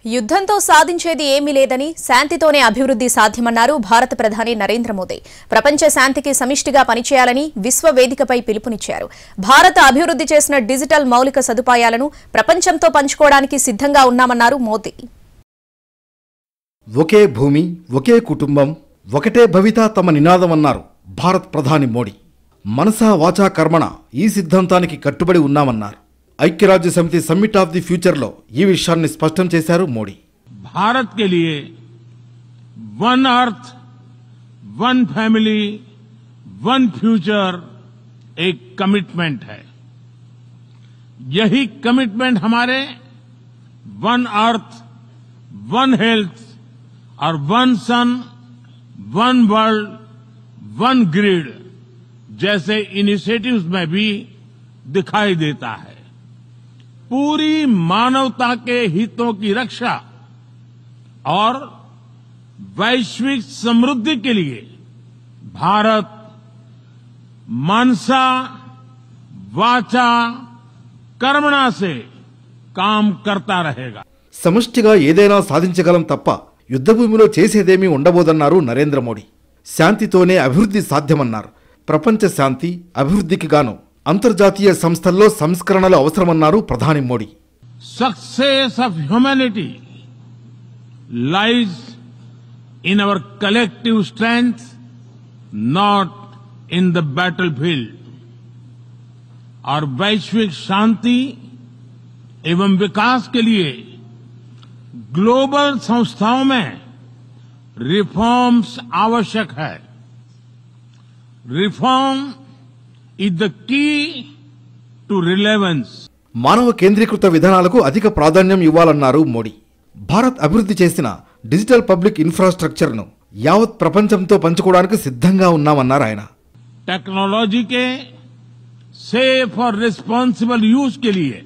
యుద్ధంతో సాధించేది ఏమీ లేదని శాంతితోనే అభివృద్ధి సాధ్యమన్నారు భారత ప్రధాని నరేంద్ర మోదీ. ప్రపంచ శాంతికి సమిష్టిగా పనిచేయాలని విశ్వ వేదికపై పిలుపునిచ్చారు. భారత అభివృద్ధి చేసిన డిజిటల్ మౌలిక సదుపాయాలను ప్రపంచంతో పంచుకోవడానికి సిద్ధంగా ఉన్నామన్నారు మోదీ. ఒకే భూమి, ఒకే కుటుంబం, ఒకటే భవిత తమ నినాదమన్నారు భారత ప్రధాని మోడీ. మనసా వాచా కర్మణ ఈ సిద్ధాంతానికి కట్టుబడి ఉన్నామన్నారు. ఐక్యరాజ్య సమితి సమ్మిట్ ఆఫ్ ది ఫ్యూచర్ లో ఈ విషయాన్ని స్పష్టం చేశారు మోడీ. भारत के लिए one earth, one family, one future एक कमिटमेंट है. यही कमिटमेंट हमारे वन अर्थ, वन हेल्थ और वन सन, वन वर्ल्ड, वन ग्रिड जैसे इनिशिएटिव्स में भी दिखाई देता है. पूरी मानवता के हितों की रक्षा और वैश्विक समृद्धि के लिए भारत मनसा वाचा कर्मणा से काम करता रहेगा. సమష్టిగా ఏదైనా సాధించగలం తప్ప యుద్ధభూమిలో చేసేదేమీ ఉండబోదన్నారు నరేంద్ర మోడీ. శాంతితోనే అభివృద్ధి సాధ్యమన్నారు. ప్రపంచ శాంతి అభివృద్ధికి గాను అంతర్జాతీయ సంస్థల్లో సంస్కరణలు అవసరమన్నారు ప్రధాని Modi. Success of humanity lies in our collective strength, not in the battlefield. और वैश्विक शांति एवं विकास के लिए ग्लोबल संस्थाओं में रिफॉर्म्स आवश्यक है. Reform is the key to relevance. మానవ కేంద్రీకృత విధానాలకు అధిక ప్రాధాన్యం ఇవ్వాలన్నారు మోడీ. భారత్ అభివృద్ధి చేసిన డిజిటల్ పబ్లిక్ ఇన్ఫ్రాస్ట్రక్చర్ ను యావత్ ప్రపంచంతో పంచుకోవడానికి సిద్ధంగా ఉన్నామన్నారు ఆయన. टेक्नोलॉजी के सेफ और रिस्पॉन्सिबल यूज के लिए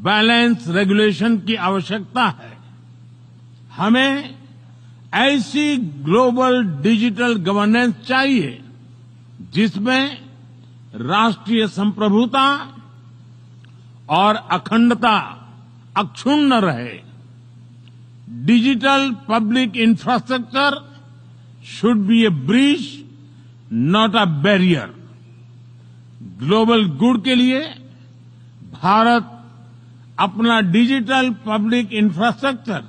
बैलेंस रेगुलेशन की आवश्यकता है. हमें ऐसी ग्लोबल डिजिटल गवर्नेंस चाहिए जिसमें राष्ट्रीय संप्रभुता और अखंडता अक्षुण्ण रहे. Digital public infrastructure should be A bridge, not a barrier. Global good के लिए भारत अपना डिजिटल पब्लिक इंफ्रास्ट्रक्चर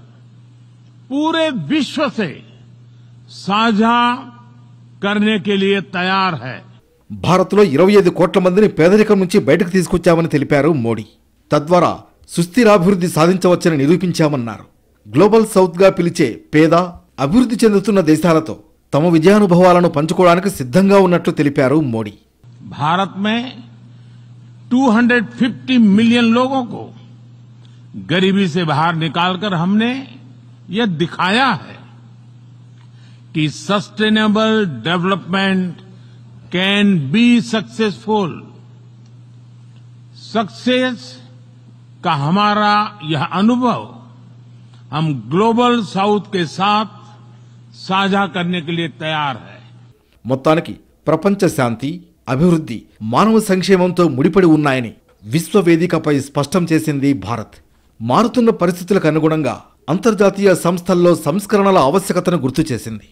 पूरे विश्व से साझा करने के लिए तैयार है. భారత్లో 25 కోట్ల మందిని పేదరికం నుంచి బయటకు తీసుకొచ్చామని తెలిపారు మోడీ. తద్వారా సుస్థిరాభివృద్ధి సాధించవచ్చని నిరూపించామన్నారు. గ్లోబల్ సౌత్ గా పిలిచే పేద అభివృద్ధి చెందుతున్న దేశాలతో తమ విజయానుభవాలను పంచుకోవడానికి సిద్ధంగా ఉన్నట్లు తెలిపారు మోడీ. भारत में 250 मिलियन लोगों को गरीबी से बाहर निकालकर हमने यह दिखाया है कि sustainable development can be successful. Success का हमारा यह अनुभव हम ग्लोबल साउथ के साथ साझा करने के लिए तैयार है. మొత్తానికి ప్రపంచ శాంతి అభివృద్ధి మానవ సంక్షేమంతో ముడిపడి ఉన్నాయని విశ్వవేదికపై స్పష్టం చేసింది భారత్. మారుతున్న పరిస్థితులకు అనుగుణంగా అంతర్జాతీయ సంస్థల్లో సంస్కరణల ఆవశ్యకతను గుర్తు చేసింది.